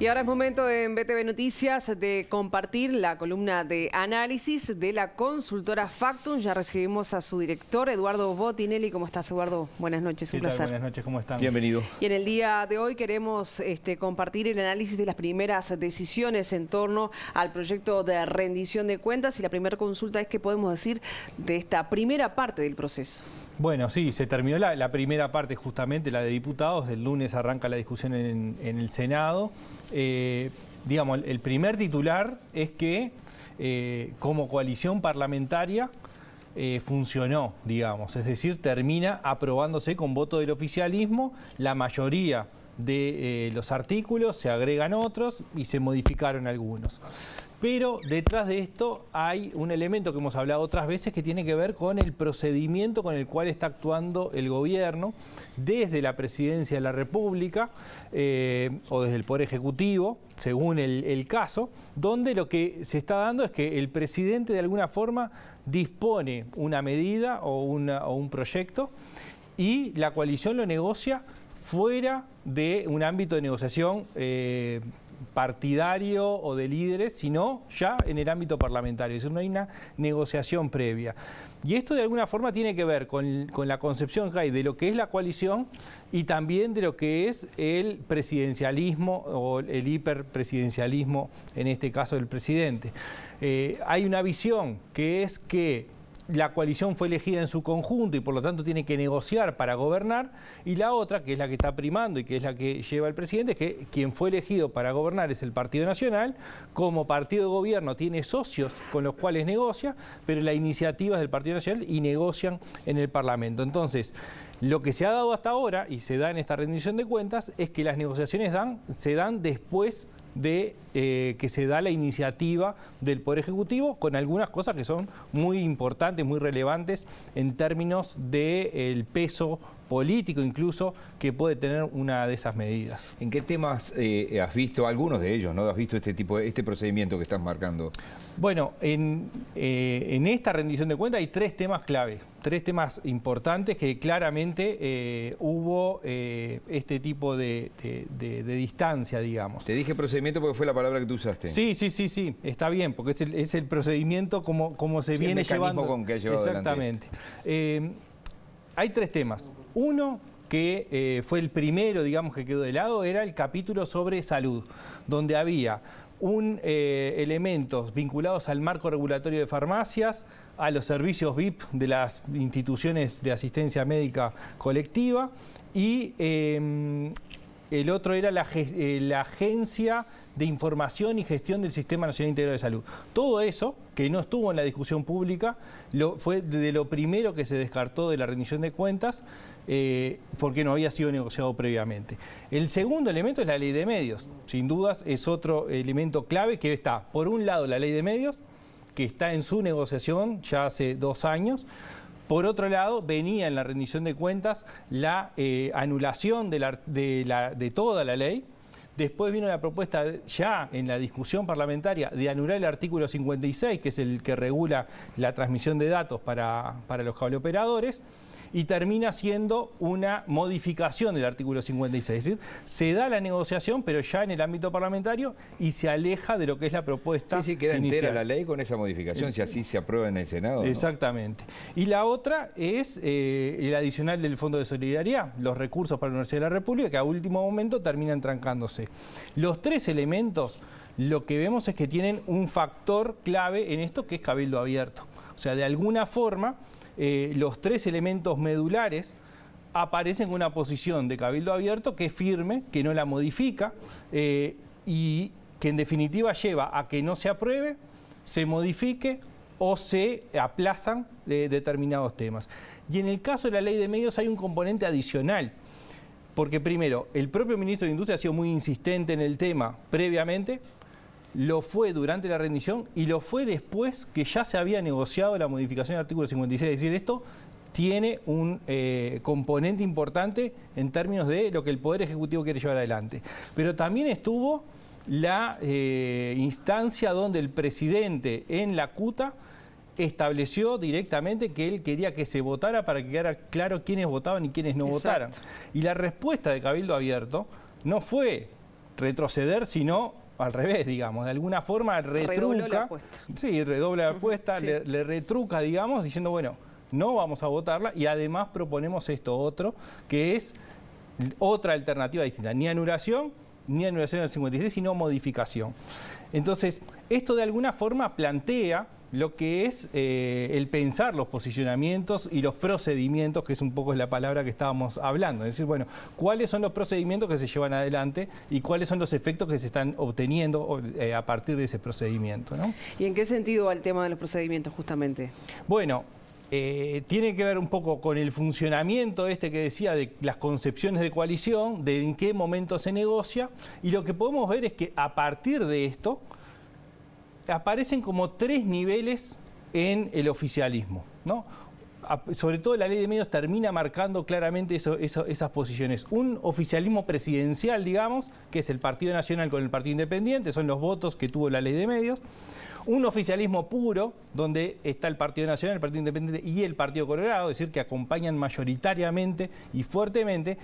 Y ahora es momento en BTV Noticias de compartir la columna de análisis de la consultora Factum. Ya recibimos a su director, Eduardo Botinelli. ¿Cómo estás, Eduardo? Buenas noches, un placer. Buenas noches, ¿cómo están? Bienvenido. Y en el día de hoy queremos compartir el análisis de las primeras decisiones en torno al proyecto de rendición de cuentas. Y la primera consulta es qué podemos decir de esta primera parte del proceso. Bueno, sí, se terminó la primera parte, justamente la de diputados. El lunes arranca la discusión en el Senado. Digamos, el primer titular es que como coalición parlamentaria funcionó, digamos. Es decir, termina aprobándose con voto del oficialismo la mayoría de los artículos, se agregan otros y se modificaron algunos. Pero detrás de esto hay un elemento que hemos hablado otras veces que tiene que ver con el procedimiento con el cual está actuando el gobierno desde la Presidencia de la República o desde el Poder Ejecutivo, según el caso, donde lo que se está dando es que el presidente de alguna forma dispone una medida o un proyecto y la coalición lo negocia fuera de un ámbito de negociación partidario o de líderes, sino ya en el ámbito parlamentario, es decir, no hay una negociación previa. Y esto de alguna forma tiene que ver con la concepción que hay de lo que es la coalición y también de lo que es el presidencialismo o el hiperpresidencialismo, en este caso del presidente. Hay una visión que es que la coalición fue elegida en su conjunto y por lo tanto tiene que negociar para gobernar, y la otra, que es la que está primando y que es la que lleva el presidente, es que quien fue elegido para gobernar es el Partido Nacional. Como partido de gobierno tiene socios con los cuales negocia, pero la iniciativa es del Partido Nacional y negocian en el Parlamento. Entonces, lo que se ha dado hasta ahora y se da en esta rendición de cuentas es que las negociaciones se dan después de que se da la iniciativa del Poder Ejecutivo, con algunas cosas que son muy importantes, muy relevantes en términos del peso político incluso que puede tener una de esas medidas. ¿En qué temas has visto, algunos de ellos, ¿no? ¿Has visto este procedimiento que estás marcando? Bueno, en esta rendición de cuentas hay tres temas clave, tres temas importantes que claramente hubo este tipo de distancia, digamos. Te dije procedimiento porque fue la palabra que tú usaste. Sí, está bien, porque es el procedimiento como se viene llevando. Con que ha llevado exactamente. Hay tres temas. Uno, que fue el primero, digamos, que quedó de lado, era el capítulo sobre salud, donde había elementos vinculados al marco regulatorio de farmacias, a los servicios VIP de las instituciones de asistencia médica colectiva y el otro era la Agencia de Información y Gestión del Sistema Nacional Integral de Salud. Todo eso, que no estuvo en la discusión pública, fue de lo primero que se descartó de la rendición de cuentas porque no había sido negociado previamente. El segundo elemento es la ley de medios. Sin dudas es otro elemento clave que está, por un lado, la ley de medios, que está en su negociación ya hace 2 años. Por otro lado, venía en la rendición de cuentas la anulación de toda la ley. Después vino la propuesta ya en la discusión parlamentaria de anular el artículo 56, que es el que regula la transmisión de datos para los cableoperadores, y termina siendo una modificación del artículo 56. Es decir, se da la negociación, pero ya en el ámbito parlamentario y se aleja de lo que es la propuesta Sí, queda inicial. entera la ley con esa modificación, si así se aprueba en el Senado, ¿no? Exactamente. Y la otra es el adicional del Fondo de Solidaridad, los recursos para la Universidad de la República, que a último momento terminan trancándose. Los tres elementos, lo que vemos es que tienen un factor clave en esto, que es cabildo abierto. O sea, de alguna forma, los tres elementos medulares aparecen con una posición de cabildo abierto que es firme, que no la modifica y que en definitiva lleva a que no se apruebe, se modifique o se aplazan determinados temas. Y en el caso de la ley de medios hay un componente adicional, porque primero, el propio ministro de Industria ha sido muy insistente en el tema previamente, lo fue durante la rendición y lo fue después que ya se había negociado la modificación del artículo 56. Es decir, esto tiene un componente importante en términos de lo que el Poder Ejecutivo quiere llevar adelante. Pero también estuvo la instancia donde el presidente en la CUTA estableció directamente que él quería que se votara para que quedara claro quiénes votaban y quiénes no votaran. Y la respuesta de Cabildo Abierto no fue retroceder, sino al revés, digamos, de alguna forma Redobló la retruca. apuesta. Sí, redobla la apuesta, Sí. le retruca, digamos, diciendo, bueno, no vamos a votarla y además proponemos esto otro, que es otra alternativa distinta, ni anulación del 53, sino modificación. Entonces, esto de alguna forma plantea lo que es el pensar los posicionamientos y los procedimientos, que es un poco la palabra que estábamos hablando. Es decir, bueno, cuáles son los procedimientos que se llevan adelante y cuáles son los efectos que se están obteniendo a partir de ese procedimiento, ¿no? ¿Y en qué sentido va el tema de los procedimientos justamente? Bueno, tiene que ver un poco con el funcionamiento que decía de las concepciones de coalición, de en qué momento se negocia, y lo que podemos ver es que a partir de esto aparecen como 3 niveles en el oficialismo, ¿no? Sobre todo la ley de medios termina marcando claramente esas posiciones. Un oficialismo presidencial, digamos, que es el Partido Nacional con el Partido Independiente, son los votos que tuvo la ley de medios. Un oficialismo puro, donde está el Partido Nacional, el Partido Independiente y el Partido Colorado, es decir, que acompañan mayoritariamente y fuertemente.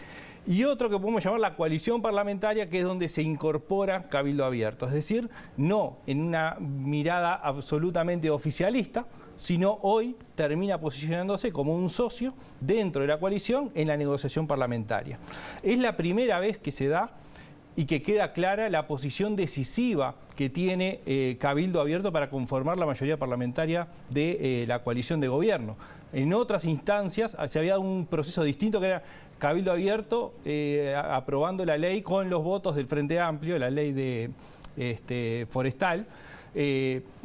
Y otro que podemos llamar la coalición parlamentaria, que es donde se incorpora Cabildo Abierto. Es decir, no en una mirada absolutamente oficialista, sino hoy termina posicionándose como un socio dentro de la coalición en la negociación parlamentaria. Es la primera vez que se da y que queda clara la posición decisiva que tiene Cabildo Abierto para conformar la mayoría parlamentaria de la coalición de gobierno. En otras instancias se había dado un proceso distinto, que era Cabildo Abierto aprobando la ley con los votos del Frente Amplio, la ley de forestal,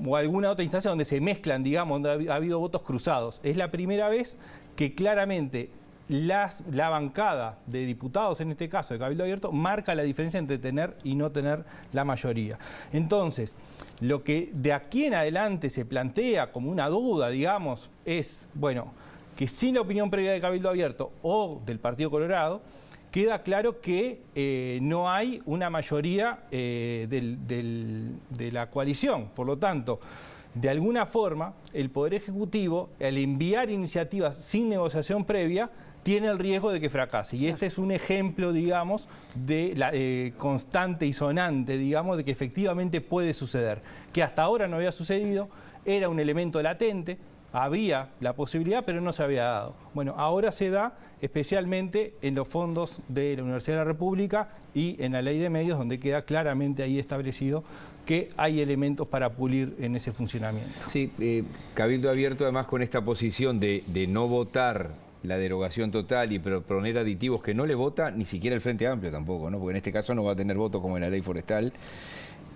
o alguna otra instancia donde se mezclan, digamos, donde ha habido votos cruzados. Es la primera vez que claramente la bancada de diputados, en este caso de Cabildo Abierto, marca la diferencia entre tener y no tener la mayoría. Entonces, lo que de aquí en adelante se plantea como una duda, digamos, es, bueno, que sin la opinión previa de Cabildo Abierto o del Partido Colorado, queda claro que no hay una mayoría de la coalición. Por lo tanto, de alguna forma, el Poder Ejecutivo, al enviar iniciativas sin negociación previa, tiene el riesgo de que fracase. Y este es un ejemplo, digamos, de la constante y sonante, digamos, de que efectivamente puede suceder. Que hasta ahora no había sucedido, era un elemento latente, había la posibilidad, pero no se había dado. Bueno, ahora se da especialmente en los fondos de la Universidad de la República y en la Ley de Medios, donde queda claramente ahí establecido que hay elementos para pulir en ese funcionamiento. Sí, Cabildo Abierto además con esta posición de no votar la derogación total y proponer aditivos que no le vota ni siquiera el Frente Amplio tampoco, ¿no? Porque en este caso no va a tener voto como en la ley forestal,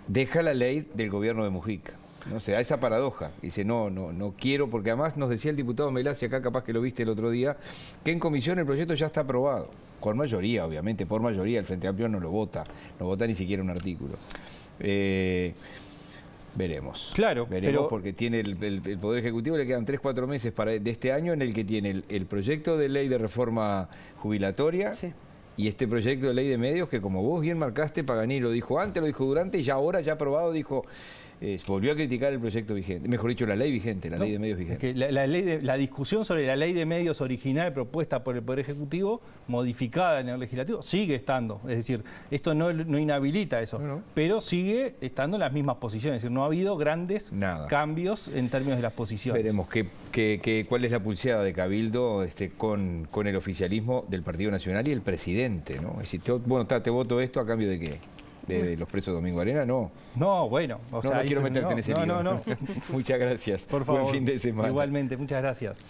deja la ley del gobierno de Mujica. No se da esa paradoja. Dice, no quiero, porque además nos decía el diputado Melassi, acá capaz que lo viste el otro día, que en comisión el proyecto ya está aprobado. Con mayoría, obviamente, por mayoría el Frente Amplio no vota ni siquiera un artículo. Veremos. Claro, veremos porque tiene el Poder Ejecutivo, le quedan 3-4 meses de este año en el que tiene el proyecto de ley de reforma jubilatoria. Sí. Y este proyecto de ley de medios que, como vos bien marcaste, Pagani lo dijo antes, lo dijo durante, y ahora ya aprobado dijo, volvió a criticar el proyecto vigente, mejor dicho, la ley vigente, la ley de medios vigente. Es que la discusión sobre la ley de medios original propuesta por el Poder Ejecutivo, modificada en el Legislativo, sigue estando. Es decir, esto no inhabilita eso, pero sigue estando en las mismas posiciones. Es decir, no ha habido grandes cambios en términos de las posiciones. Veremos cuál es la pulseada de Cabildo con el oficialismo del Partido Nacional y el presidente, ¿no? Es decir, te voto esto a cambio de qué. ¿De los presos de Domingo Arena? No. No, bueno. No quiero meterte en ese lío. No. Muchas gracias. Por favor. Buen fin de semana. Igualmente, muchas gracias.